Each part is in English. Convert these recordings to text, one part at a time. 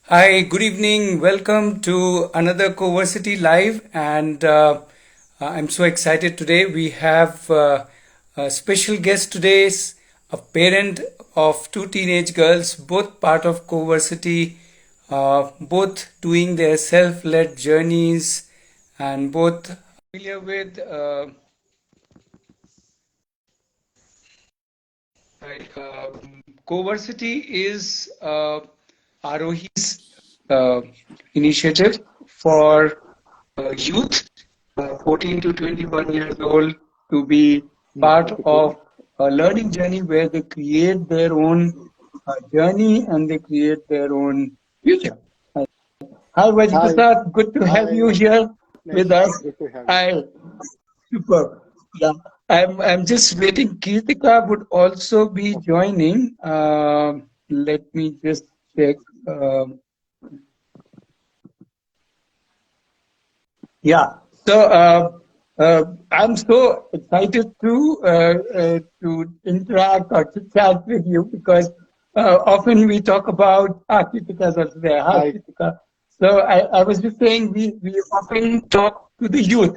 Hi, good evening. Welcome to another CoVersity Live, and I'm so excited today. We have a special guest today, a parent of two teenage girls, both part of CoVersity, both doing their self-led journeys, and both familiar with. Right. CoVersity is Aarohi's uh, initiative for youth 14 to 21 years old to be part of a learning journey where they create their own journey and they create their own future. Hi, Hi, Vajprasad. Good to have hi, you here with Ramesh. us. Good to have you. Hi. Super. Yeah. I'm just waiting. Kirtika would also be joining. Let me just check. Um yeah. I'm so excited to interact or to chat with you because often we talk about Kirtika's also there. Hi, Hi. Kirtika. I was just saying we often talk to the youth,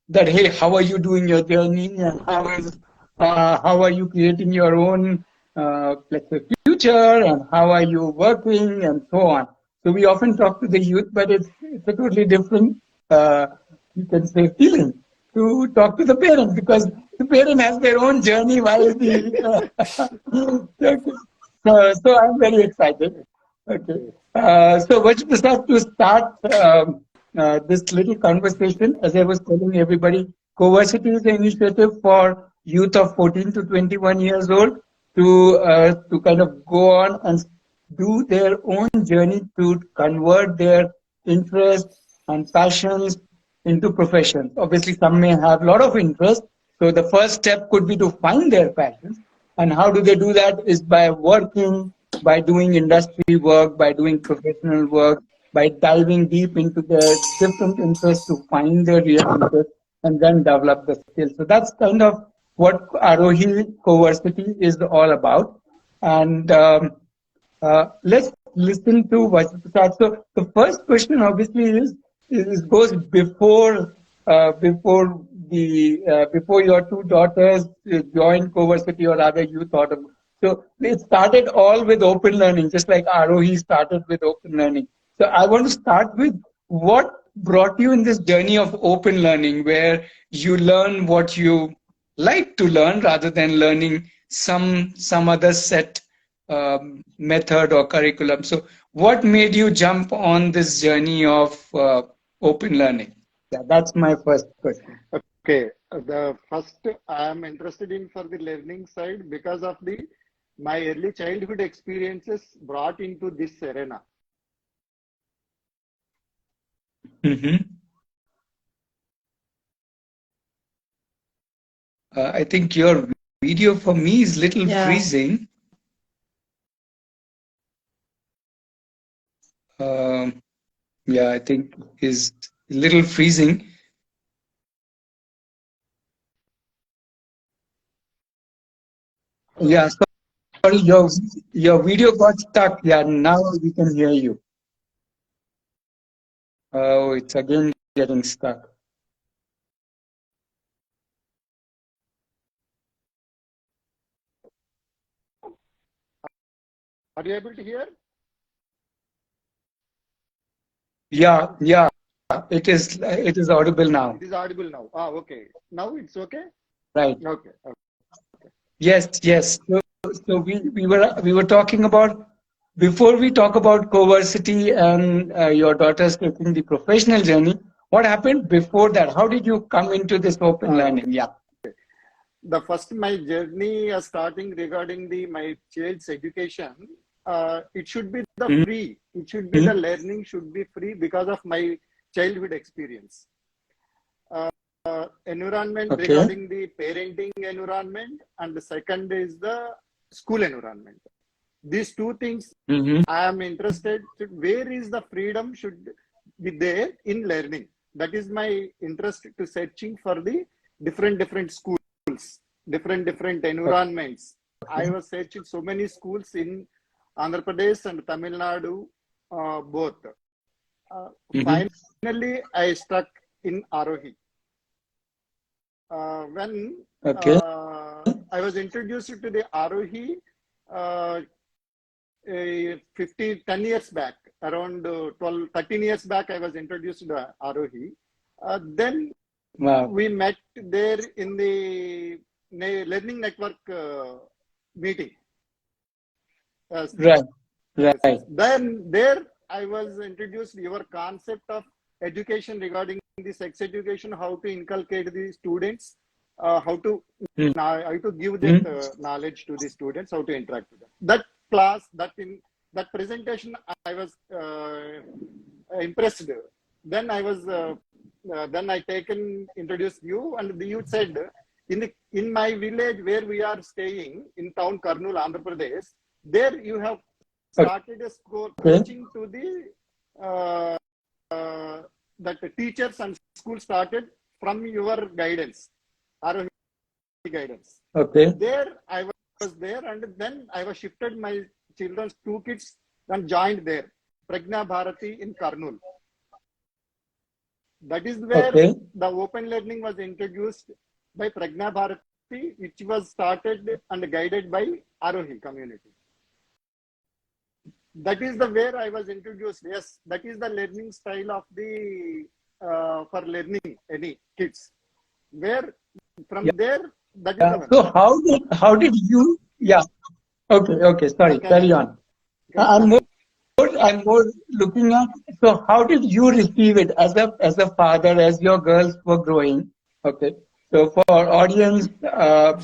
that hey, how are you doing your journey and how are you creating your own let's say future and how are you working and so on. So we often talk to the youth, but it's a totally different uh, you can say feeling to talk to the parent because the parent has their own journey while so I'm very excited. Okay. So Vajprasad, to start this little conversation, as I was telling everybody, CoVersity is an initiative for youth of 14 to 21 years old to kind of go on and do their own journey to convert their interests and passions into professions. Obviously, some may have a lot of interest. So the first step could be to find their passions. And how do they do that is by working, by doing industry work, by doing professional work, by diving deep into their different interests to find their real interest and then develop the skills. So that's kind of what Aarohi Coversity is all about. And let's listen to Vajprasad. So the first question obviously is goes before your two daughters joined Coversity or rather you thought of. So it started all with open learning, just like Aarohi started with open learning. So I want to start with what brought you in this journey of open learning, where you learn what you like to learn rather than learning some other set method or curriculum. So, what made you jump on this journey of open learning? Yeah, that's my first question. Okay. The first I am interested in for the learning side because of the my early childhood experiences brought into this arena. Hmm. I think your video for me is little Yeah. freezing. Um, yeah, I think is little freezing. Hello. Yeah, sorry, your video got stuck. Yeah, now we can hear you. Oh, it's again getting stuck. Are you able to hear? Yeah, it is audible now. It is audible now. Ah, okay. Now it's okay? Right. Okay. Yes. So we were talking about before we talk about CoVersity and your daughter's taking the professional journey. What happened before that? How did you come into this open Okay. learning? Yeah. The first my journey starting regarding the my child's education. It should be the free. It should be the Mm-hmm. learning should be free because of my childhood experience. Environment Okay. regarding the parenting environment, and the second is the school environment. These two things Mm-hmm. I am interested to, where is the freedom should be there in learning. That is my interest to searching for the different schools, different environments. I was searching so many schools in Andhra Pradesh and Tamil Nadu. both. Finally, I stuck in Aarohi. When Okay. I was introduced to the Aarohi 10 years back, around 12, 13 years back, I was introduced to the Aarohi. Then Wow. we met there in the Learning Network meeting. Right. Right. Then there I was introduced your concept of education regarding the sex education, how to inculcate the students, how to give that knowledge to the students, how to interact with them. That class, that presentation, I was impressed. Then I was then I introduced you, and you said in my village where we are staying in town Kurnool, Andhra Pradesh, there you have started a school coaching to the that the teachers and school started from your guidance, Aarohi guidance. Okay. There I was there, and then I was shifted my children's 2 kids and joined there, Pragna Bharati in Kurnool. That is where the open learning was introduced by Pragna Bharati, which was started and guided by Aarohi community. That is the where I was introduced. Yes, that is the learning style of the for learning any kids. Where from there, that is the so how did you? Yeah. Okay. Sorry. Carry on. I'm more looking at. So how did you receive it as a father, as your girls were growing? Okay. So for our audience,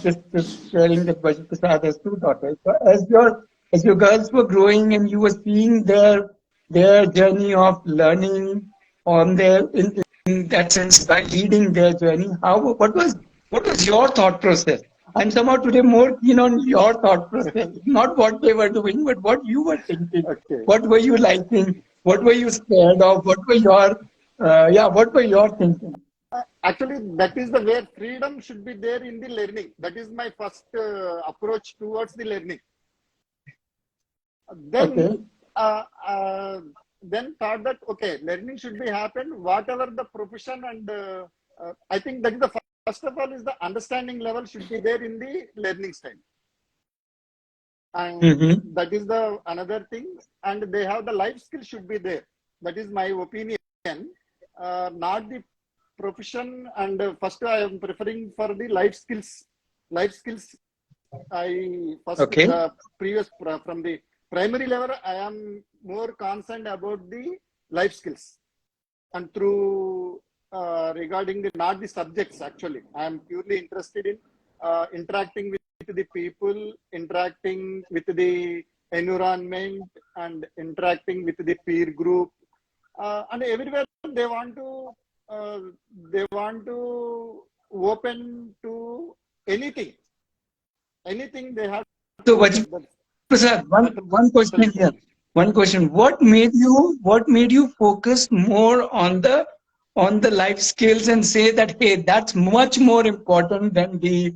just sharing that Bajit Prasad has 2 daughters. So as your girls were growing and you were seeing their journey of learning on their in that sense by leading their journey, what was your thought process? I'm somehow today more keen on your thought process, not what they were doing, but what you were thinking. What were you liking? What were you scared of? What were your thinking? Actually, that is the where freedom should be there in the learning. That is my first approach towards the learning. Then, then thought that learning should be happen whatever the profession, and I think that is the first of all is the understanding level should be there in the learning style, and that is the another thing. And they have the life skill should be there. That is my opinion. Not the profession, and first I am preferring for the life skills. Life skills. I first previous from the primary level, I am more concerned about the life skills, and through regarding the not the subjects. Actually, I am purely interested in interacting with the people, interacting with the environment, and interacting with the peer group, and everywhere they want to open to anything they have. So Prasad, one question here. One question. What made you focus more on the life skills and say that, hey, that's much more important than the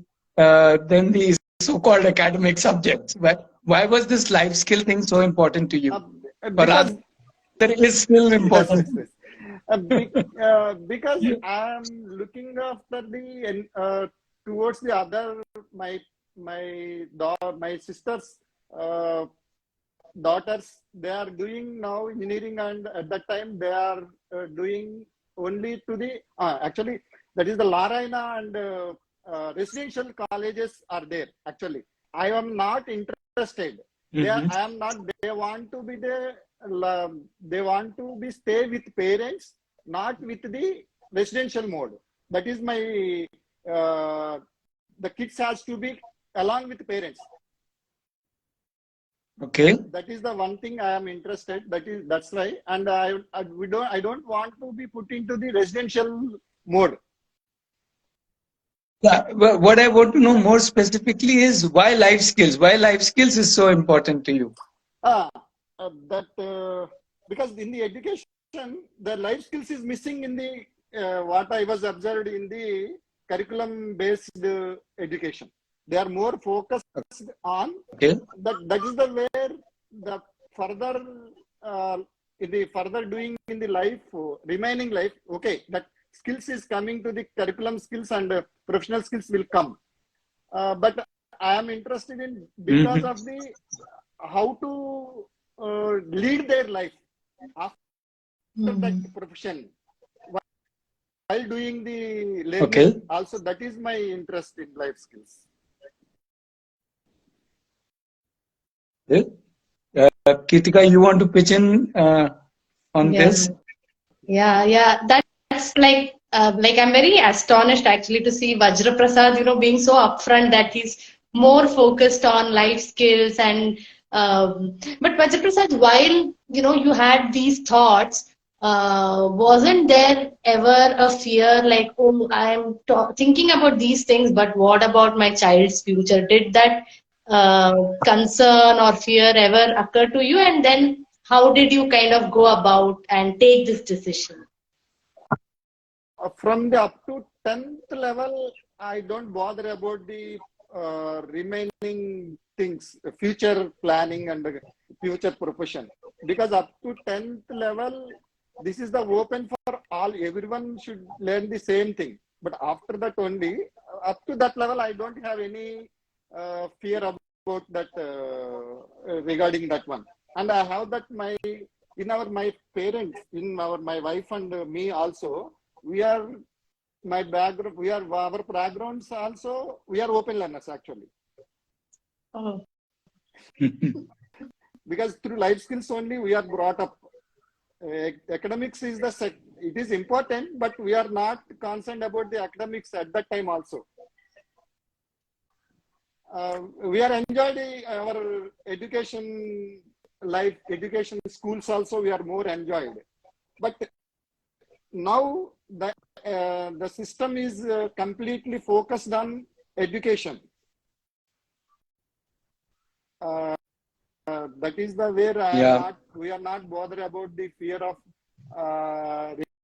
so-called academic subjects? Why was this life skill thing so important to you? Because it is still important. Because I am looking after the towards the other my sisters daughters. They are doing now engineering, and at that time they are doing only to the actually that is the Larayana and residential colleges are there. Actually, I am not interested. They want to be they want to be stay with parents, not with the residential mode. That is my the kids has to be along with parents. That is the one thing I am interested. That's why, and I don't want to be put into the residential mode. Yeah, what I want to know more specifically is why life skills. Why life skills is so important to you? Because in the education, the life skills is missing in the what I was observed in the curriculum-based education. They are more focused on that. That is the where the further in the further doing in the life, remaining life, okay, that skills is coming to the curriculum skills and professional skills will come. But I am interested in because of the how to lead their life after that profession while doing the learning. Okay. Also, that is my interest in life skills. Kritika, you want to pitch in on this? Yeah. That's like I'm very astonished actually to see Vajra Prasad, being so upfront that he's more focused on life skills and. But Vajra Prasad, while you had these thoughts, wasn't there ever a fear like, oh, I'm thinking about these things, but what about my child's future? Did that concern or fear ever occur to you? And then how did you kind of go about and take this decision? From the up to 10th level, I don't bother about the remaining things, future planning and future profession. Because up to 10th level, this is the open for all. Everyone should learn the same thing. But after that only, up to that level, I don't have any fear about that regarding that one. And I have that my parents, my wife and me also, our backgrounds also, we are open learners actually. Oh. Because through life skills only we are brought up. Academics is it is important, but we are not concerned about the academics at that time also. We are enjoying our education life, education schools also we are more enjoyed. But now the system is completely focused on education. That is the where we are not bothered about the fear of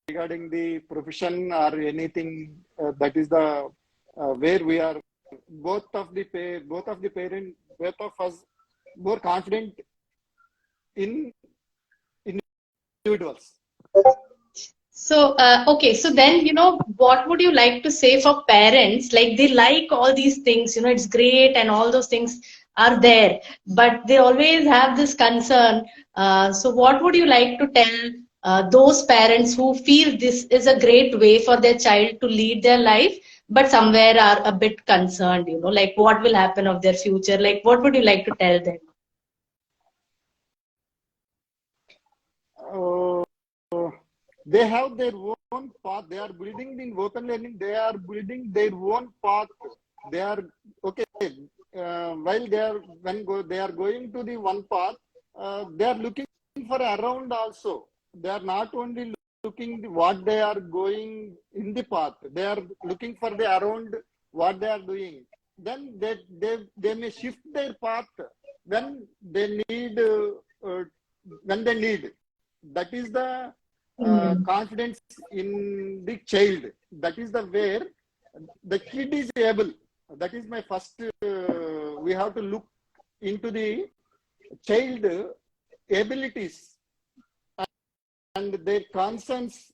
regarding the profession or anything. That is the where we are both of us more confident in individuals. So, okay. So then, what would you like to say for parents? Like they like all these things, it's great and all those things are there, but they always have this concern. So what would you like to tell those parents who feel this is a great way for their child to lead their life, but somewhere are a bit concerned, like what will happen of their future? Like, what would you like to tell them? They have their own path. They are building in open learning. They are building their own path. They are okay. While they are going to the one path, they are looking for around also. They are not only looking what they are going in the path. They are looking for the around what they are doing. Then they may shift their path when they need. That is the confidence in the child. That is the where the kid is able. That is my first. We have to look into the child abilities and their concerns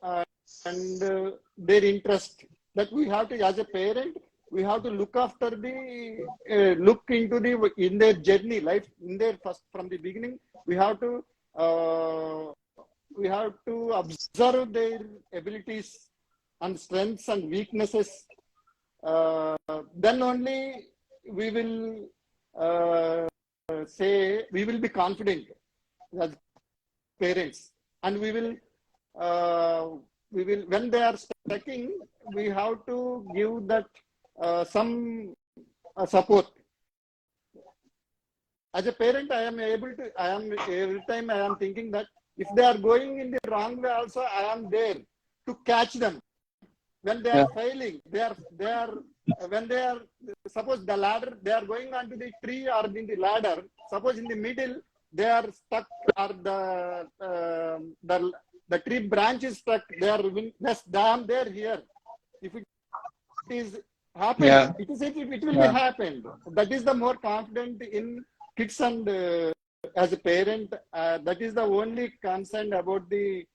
and their interest. That we have to, as a parent, we have to look after the look into the in their journey life in their first from the beginning. We have to observe their abilities and strengths and weaknesses. Then only we will say we will be confident as parents, and we will when they are stucking, we have to give that some support. As a parent, every time I am thinking that if they are going in the wrong way also, I am there to catch them. When they are failing, when they are, suppose the ladder, they are going onto the tree or in the ladder, suppose in the middle, they are stuck or the tree branch is stuck, they are, yes, I am there here. If it is happened, it will be happened. That is the more confident in kids and as a parent, that is the only concern about the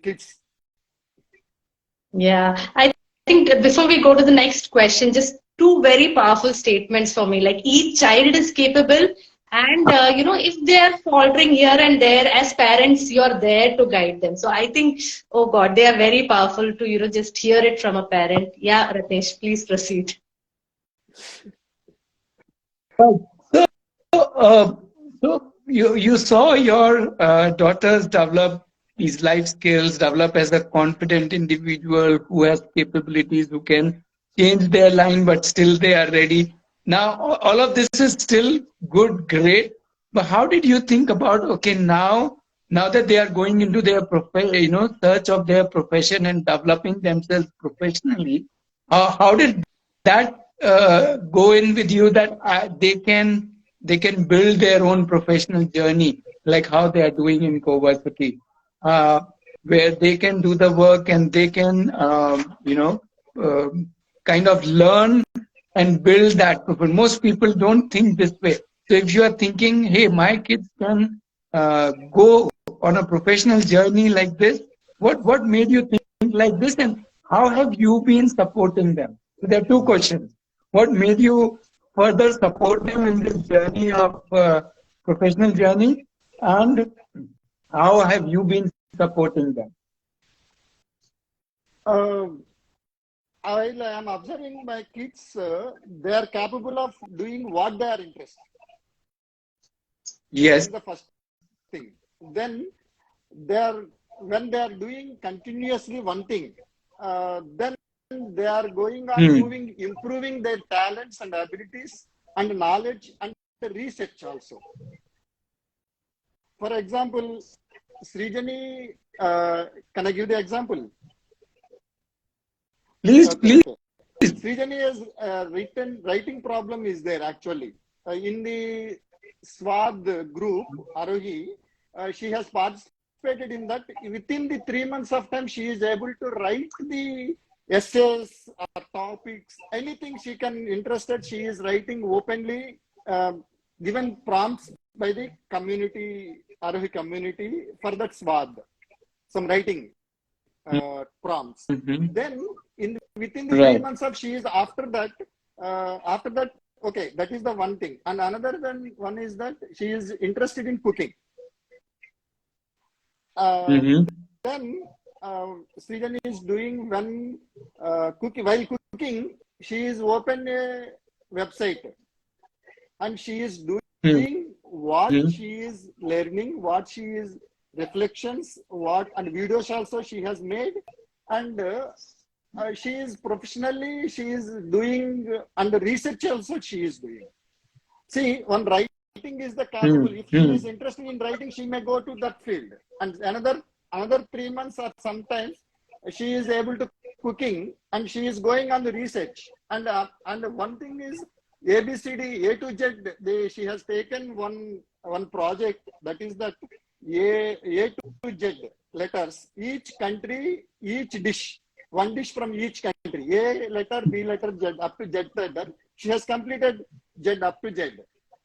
kids. Yeah, I think that before we go to the next question, just two very powerful statements for me. Like each child is capable, and if they are faltering here and there, as parents, you're there to guide them. So I think, oh God, they are very powerful to just hear it from a parent. Yeah, Ratnesh, please proceed. Right. Uh, so you saw your daughters develop these life skills, develop as a confident individual who has capabilities, who can change their line, but still they are ready. Now, all of this is still good, great. But how did you think about, okay, now that they are going into their search of their profession and developing themselves professionally, how did that go in with you that they can build their own professional journey, like how they are doing in CoVersity, where they can do the work and they can, kind of learn and build that profession. Most people don't think this way. So if you are thinking, hey, my kids can go on a professional journey like this, what made you think like this, and how have you been supporting them? So there are two questions. What made you further support them in this journey of professional journey, and how have you been supporting them? While I am observing my kids, they are capable of doing what they are interested. Yes. That is the first thing. Then when they are doing continuously one thing, then they are going on improving their talents and abilities and knowledge and research also. For example, Srijani, can I give the example? Please, please. Srijani has writing problem is there actually. In the SWAD group, Aarohi, she has participated in that. Within the 3 months of time, she is able to write the essays or topics, anything she can interested, she is writing openly, given prompts by the community, Aarohi community for that SWAD, some writing prompts. Then within the 3 months of she is after that, okay, that is the one thing. And another one is that she is interested in cooking. Then Srijani is doing while cooking, she is open a website and she is doing what she is learning, what she is reflections, and videos also she has made, and she is professionally, she is doing, and research also she is doing. See, one writing is the capable. If she is interested in writing, she may go to that field. And another 3 months or sometimes she is able to cooking and she is going on the research. And one thing is ABCD, A to Z. She has taken one project, that is that A to Z letters. Each country, each dish. One dish from each country. A letter, B letter, Z up to Z letter. She has completed Z up to Z.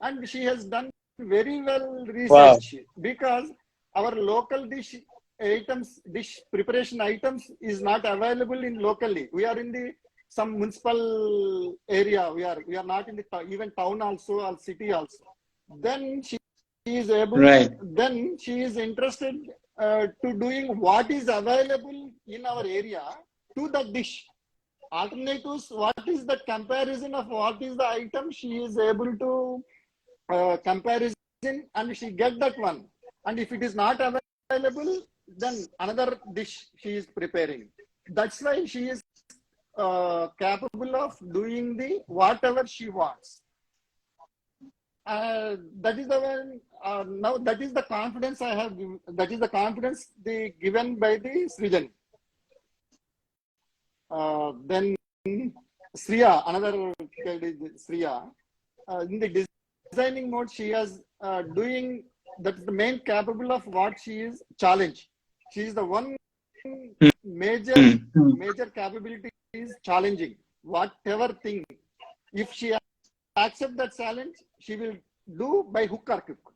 And she has done very well research. Wow. Because our local dish preparation items is not available in locally. We are in some municipal area. We are not in the even town also or city also. Then she is able. Right. Then she is interested to doing what is available in our area to that dish. Alternatives, what is the comparison of what is the item, she is able to comparison and she get that one. And if it is not available, then another dish she is preparing. That's why she is capable of doing the whatever she wants. That is the one. Now that is the confidence I have. That is the confidence given by the Srijan. Then Sriya, another Sriya. In the designing mode, she is doing. That's the main capable of what she is challenge. She is the one major capability is challenging whatever thing. If she accept that challenge, she will do by hook or crook.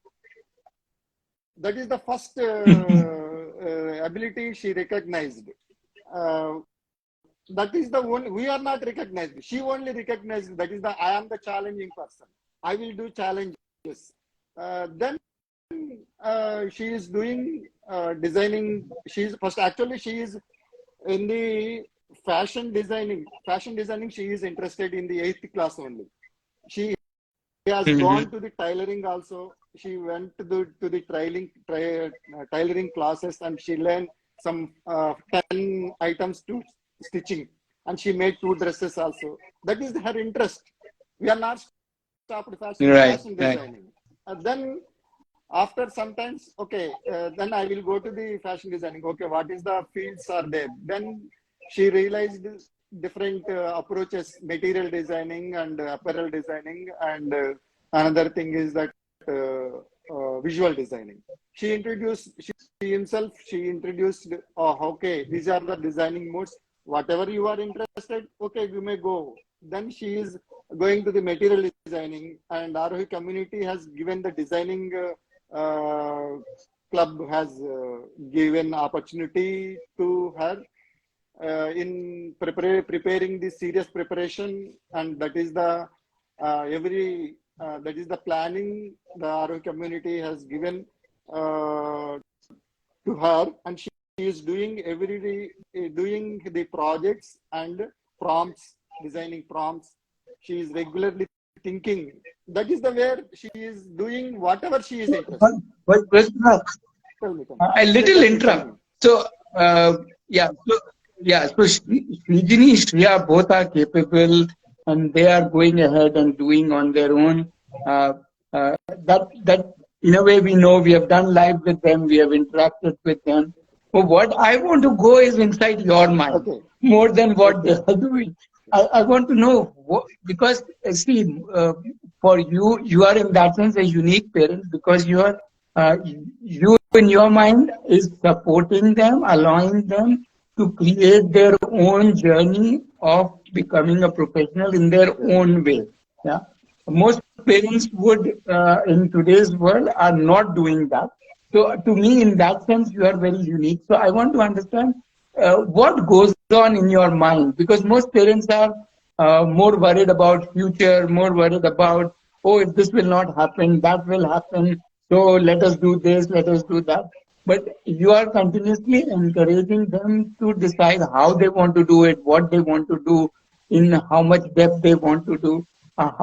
That is the first ability she recognized. That is the one we are not recognized. She only recognized that is the I am the challenging person. I will do challenges. Then she is doing designing. She's first actually she is in the fashion designing. Fashion designing. She is interested in the 8th class only. She has gone to the tailoring also. She went to the tailoring classes and she learned some 10 items to stitching, and she made 2 dresses also. That is her interest. We are not stopped fashion designing. And then after sometimes, okay, then I will go to the fashion designing. Okay, what is the fields are there? Then she realized different approaches, material designing and apparel designing, and another thing is that visual designing. She introduced she introduced, okay, these are the designing modes. Whatever you are interested, okay, you may go. Then she is going to the material designing, and Aarohi community has given the designing club has given opportunity to her in preparing the serious preparation, and that is the that is the planning the Aarohi community has given to her, and she is doing doing the projects and prompts, designing prompts. She is regularly thinking. That is the where she is doing whatever she is interested. Tell me. A little interrupt. So, so Srijini, Shreya both are capable and they are going ahead and doing on their own. That in a way we know, we have done live with them, we have interacted with them. But what I want to go is inside your mind, more than what they are doing. I want to know what, because see, for you, you are in that sense a unique parent because you are you in your mind is supporting them, allowing them to create their own journey of becoming a professional in their own way. Yeah, most parents would in today's world are not doing that. So to me, in that sense, you are very unique. So I want to understand what goes on in your mind, because most parents are more worried about future, more worried about, oh, if this will not happen, that will happen. So let us do this, let us do that. But you are continuously encouraging them to decide how they want to do it, what they want to do, in how much depth they want to do.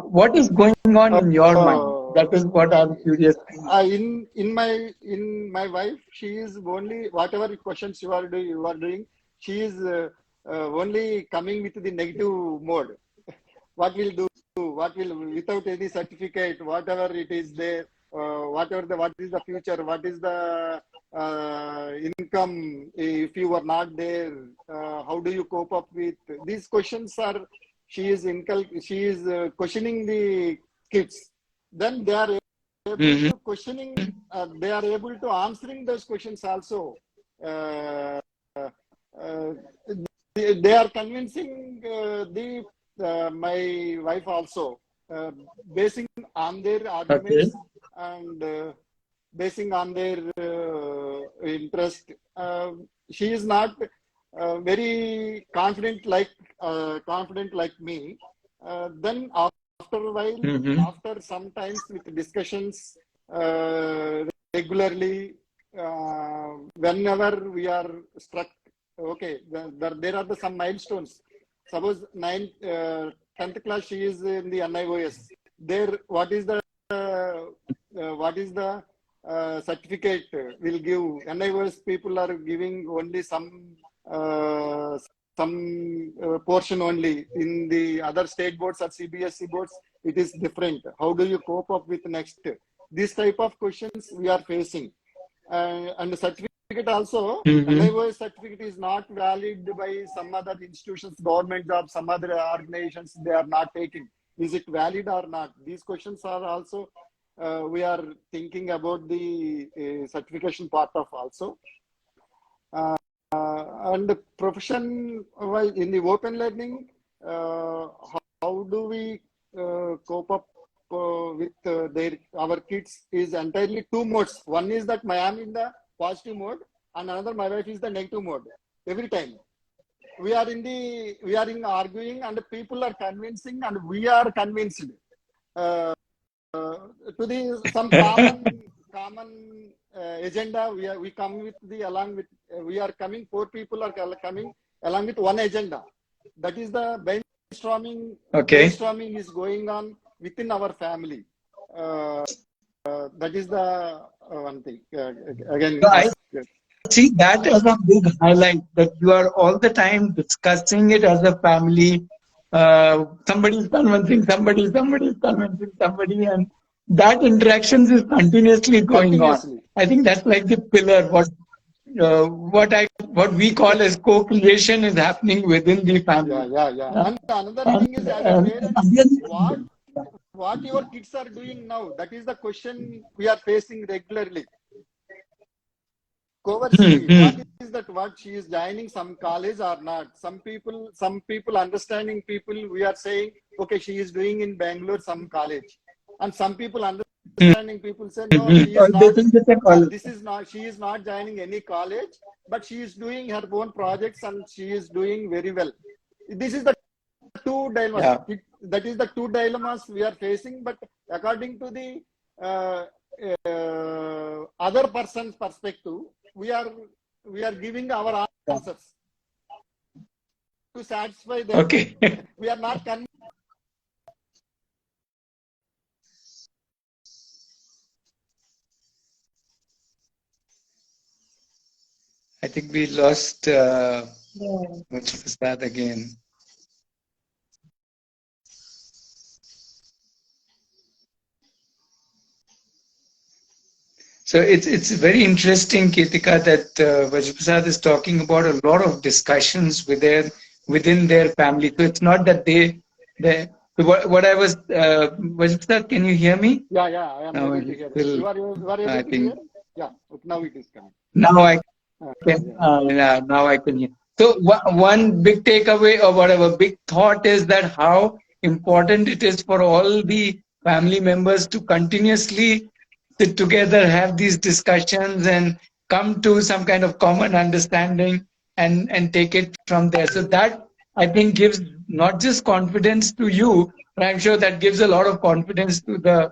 What is going on in your mind? That is what I'm curious. In my wife, she is only whatever questions you are doing. She is only coming with the negative mode. What will do? What will without any certificate? Whatever it is there. What is the future? What is the income if you are not there? How do you cope up with these questions? She is questioning the kids. Then they are able to questioning. They are able to answering those questions also. They are convincing my wife also, basing on their arguments and basing on their interest. She is not very confident like me. Then after a while, after sometimes with discussions regularly, whenever we are struck, okay, there are some milestones. Suppose 10th class, she is in the NIOS. There, what is the certificate will give? NIOS people are giving only some portion only. In the other state boards or CBSE boards, it is different. How do you cope up with next? This type of questions we are facing. And the certificate also, NIOS certificate is not valid by some other institutions, government jobs, some other organizations, they are not taking. Is it valid or not? These questions are also, we are thinking about the certification part of also. And the profession, well, in the open learning, how do we cope up our kids is entirely two modes. One is that I am in the positive mode, and another my wife is the negative mode. Every time we are in arguing, and people are convincing, and we are convinced to the some common agenda. We come with along with we are coming. Four people are coming along with one agenda. That is the brainstorming. Okay. Brainstorming is going on within our family. That is the one thing. Again, So I see that as a big highlight, that you are all the time discussing it as a family. Somebody is convincing somebody is convincing somebody, and that interactions is continuously going on. I think that's like the pillar. What we call as co-creation is happening within the family. Yeah. And another thing is, as a parent, what your kids are doing now? That is the question we are facing regularly. CoVersity, what is that? What she is joining some college or not? Some people understanding people, we are saying, okay, she is doing in Bangalore some college, and some people understanding people say, no, she is not. She is not joining any college, but she is doing her own projects and she is doing very well. This is the two dilemmas. Yeah. That is the two dilemmas we are facing. But according to the other person's perspective, we are giving our answers to satisfy them. Okay. We are not convinced. I think we lost which was that again. So it's very interesting, Ketika, that Vajraprasad is talking about a lot of discussions within their family. So it's not that what I was Vajraprasad, can you hear me? Yeah, I am able to hear. You are able to hear? Yeah, now it is coming. Now I can. Now I can hear. So one big takeaway or whatever big thought is that how important it is for all the family members to continuously sit together, have these discussions, and come to some kind of common understanding and take it from there. So that, I think, gives not just confidence to you, but I'm sure that gives a lot of confidence to the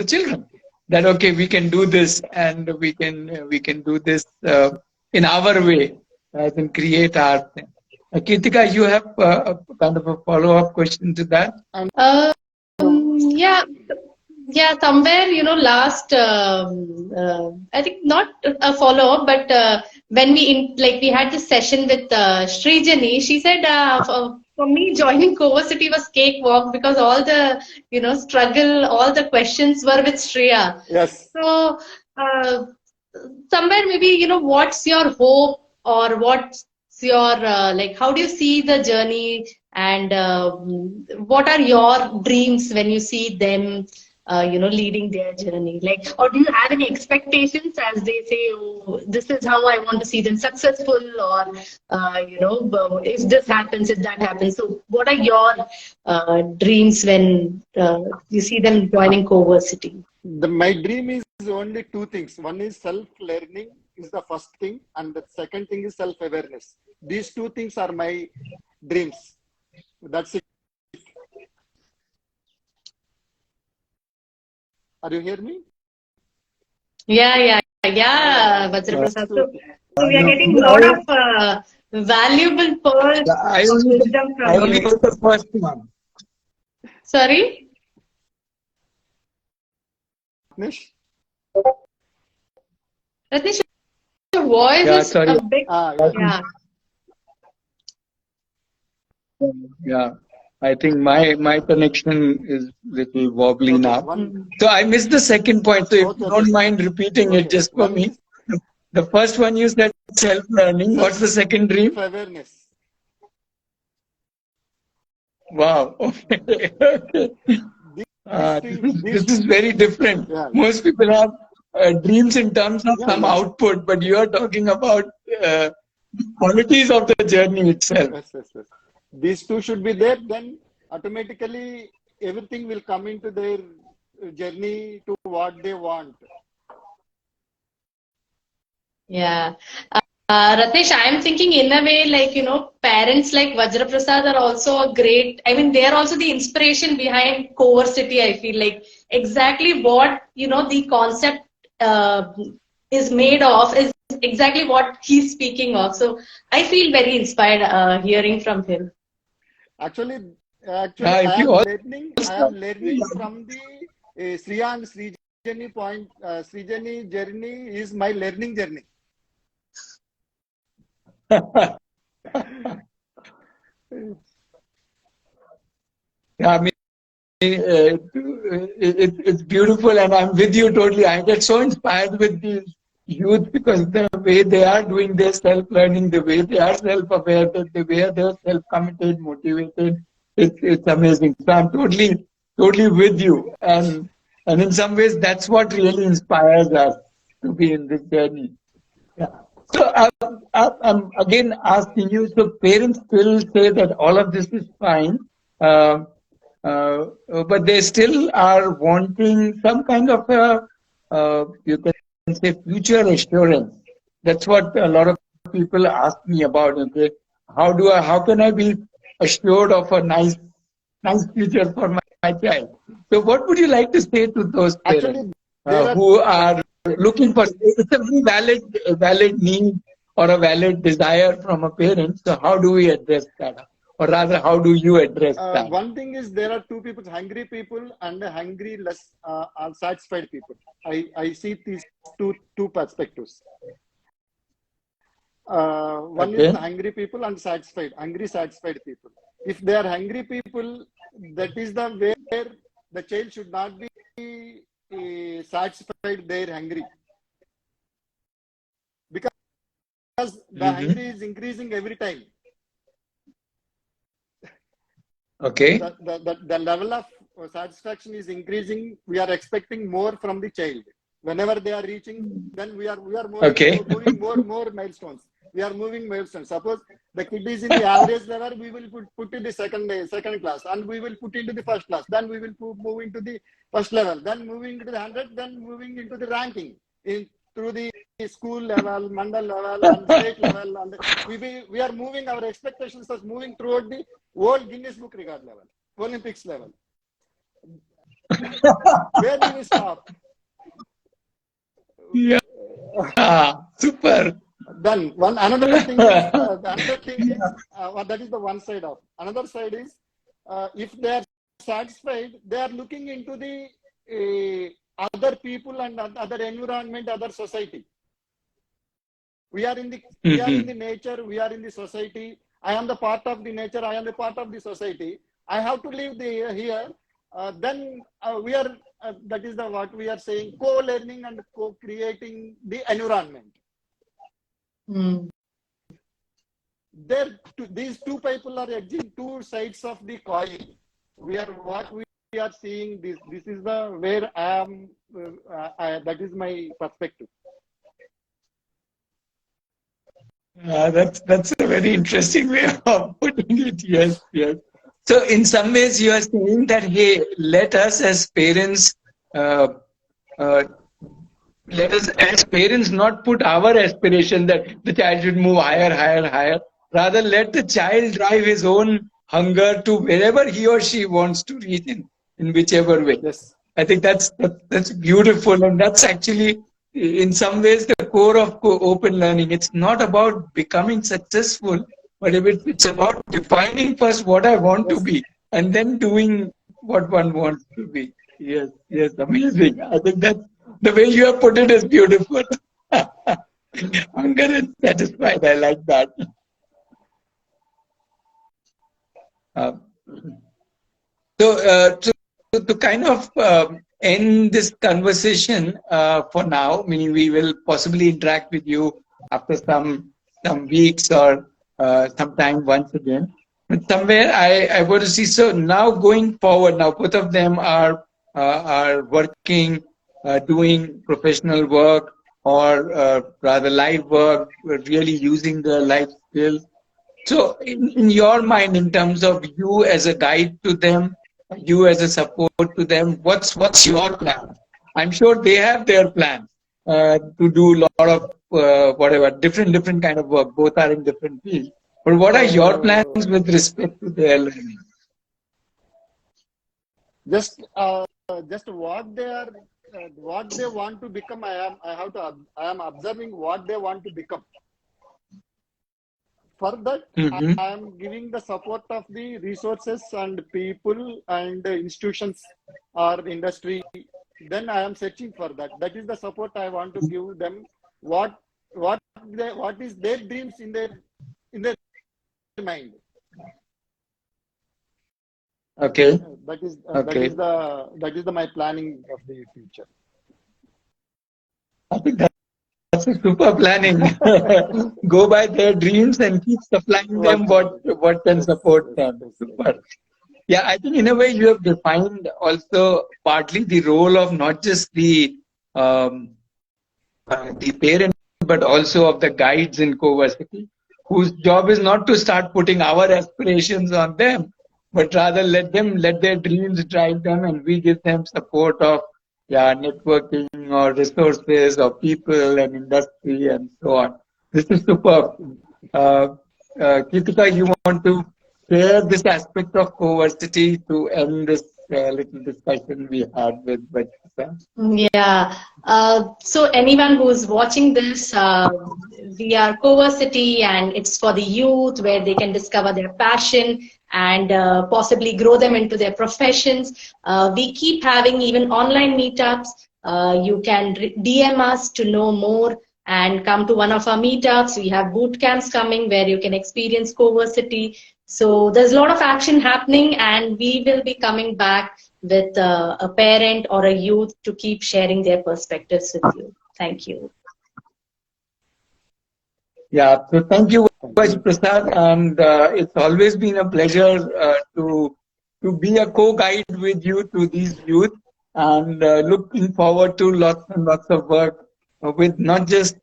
children. That okay, we can do this, and we can do this in our way, and create our thing. Ketika, you have a kind of a follow-up question to that? Yeah, somewhere, last, I think not a follow-up, but when we had this session with Srijani, she said, for me, joining CoVersity was cakewalk because all the, struggle, all the questions were with Shreya. Yes. So, somewhere maybe, what's your hope, or what's your, how do you see the journey, and what are your dreams when you see them leading their journey? Or do you have any expectations as they say, oh, this is how I want to see them successful, or, if this happens, if that happens. So what are your dreams when you see them joining CoVersity? My dream is only two things. One is self-learning is the first thing, and the second thing is self-awareness. These two things are my dreams. That's it. Are you hear me? Yeah, Vajraprasad. So we are getting a lot of valuable pearls. I only got the first one. Sorry? Ratnesh, your voice is a bit... Yeah. I think my connection is little wobbly now. So I missed the second point. So if you don't mind repeating it just for me. The first one you said self-learning. What's the second dream? Awareness. Wow. Okay. This is very different. Yeah. Most people have dreams in terms of some output, but you are talking about qualities of the journey itself. Yes. These two should be there, then automatically everything will come into their journey to what they want. Yeah. Ratnesh, I am thinking in a way, like, parents like Vajra Prasad are also a great, I mean, they are also the inspiration behind CoVersity, I feel like. Exactly what, the concept is made of is exactly what he's speaking of. So I feel very inspired hearing from him. Actually, If you I am learning from the Sriya and Srijani point. Srijani journey is my learning journey. I mean, it's beautiful, and I'm with you totally. I get so inspired with these youth because the way they are doing their self-learning, the way they are self-aware, the way they're self-committed, motivated, it's amazing. So I'm totally with you, and in some ways that's what really inspires us to be in this journey. Yeah. So I'm again asking you. So parents still say that all of this is fine. Uh, but they still are wanting some kind of a, you can say, future assurance. That's what a lot of people ask me about. Okay, how can I be assured of a nice future for my child? So, what would you like to say to those parents Actually, there are who are looking for? It's a very valid need or a valid desire from a parent. So, how do we address that? Or rather, how do you address that? one thing is there are two people, hungry people and hungry, less unsatisfied people. I see these two perspectives. One is the hungry people and hungry, satisfied people. If they are hungry people, that is the where the child should not be satisfied. They're hungry because the hungry is increasing every time. Okay. The level of satisfaction is increasing. We are expecting more from the child. Whenever they are reaching, then we are moving more milestones. We are moving milestones. Suppose the kid is in the average level, we will put in the second class, and we will put into the first class. Then we will move into the first level. Then moving to the 100. Then moving into the ranking through the school level, mandal level, and state level, and we are moving. Our expectations are moving throughout the whole Guinness Book Record level, Olympics level. Where do we stop? Yeah, super. Then another thing is that is the one side of. Another side is if they are satisfied, they are looking into the other people and other environment, other society. We are in the nature, we are in the society. I am the part of the nature, I am the part of the society. I have to live here. Then we are, that is what we are saying, co-learning and co-creating the environment. These two people are edging two sides of the coin. What we are seeing, this is the where I am, that is my perspective. That's a very interesting way of putting it. Yes. So in some ways you are saying that, hey, let us as parents not put our aspiration that the child should move higher. Rather, let the child drive his own hunger to wherever he or she wants to reach in whichever way. Yes. I think that's beautiful, and that's actually in some ways the core of open learning. It's not about becoming successful, but it's about defining first what I want to be and then doing what one wants to be. Yes, amazing. I think that the way you have put it is beautiful. Hunger and satisfied. I like that. To kind of end this conversation for now, meaning we will possibly interact with you after some weeks or sometime once again. But somewhere I want to see. So now going forward, now both of them are working, doing professional work or rather live work, really using the life skills. So in your mind, in terms of you as a guide to them, you as a support to them. What's your plan? I'm sure they have their plans to do a lot of whatever different kind of work. Both are in different fields. But what are your plans with respect to their learning? Just what they are, what they want to become. I am observing what they want to become. For that, I am giving the support of the resources and people and institutions or industry. Then I am searching for that. That is the support I want to give them. What is their dreams in their mind. Okay. That is my planning of the future. I think that's a super planning. Go by their dreams and keep supplying them what can support them. Super. Yeah, I think in a way you have defined also partly the role of not just the parent, but also of the guides in CoVersity, whose job is not to start putting our aspirations on them, but rather let their dreams drive them, and we give them support of networking or resources or people and industry and so on. This is superb. Kritika, you want to share this aspect of CoVersity to end this little discussion we had with Vajra? Yeah. So anyone who's watching this, we are CoVersity, and it's for the youth where they can discover their passion and possibly grow them into their professions. We keep having even online meetups. You can DM us to know more and come to one of our meetups. We have boot camps coming where you can experience CoVersity. So there's a lot of action happening, and we will be coming back with a parent or a youth to keep sharing their perspectives with you. Thank you. Yeah, so thank you, Prasad, and it's always been a pleasure to be a co-guide with you to these youth, and looking forward to lots and lots of work with not just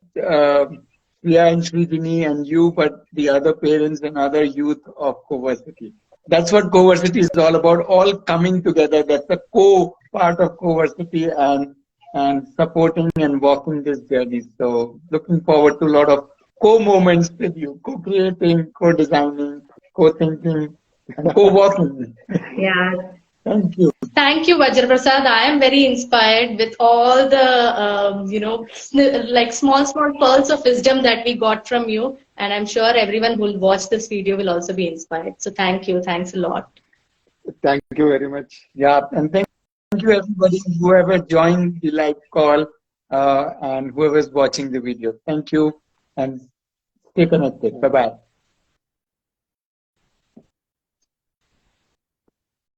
Priya and Sridhini and you, but the other parents and other youth of CoVersity. That's what CoVersity is all about, all coming together. That's the part of CoVersity, and supporting and walking this journey. So looking forward to a lot of co-moments with you, co-creating, co-designing, co-thinking, and co-walking. Yeah. Thank you. Thank you, Vajra Prasad. I am very inspired with all the, like small pearls of wisdom that we got from you. And I'm sure everyone who will watch this video will also be inspired. So thank you. Thanks a lot. Thank you very much. Yeah, and thank you everybody, whoever joined the live call and whoever is watching the video. Thank you, and stay connected. Bye-bye.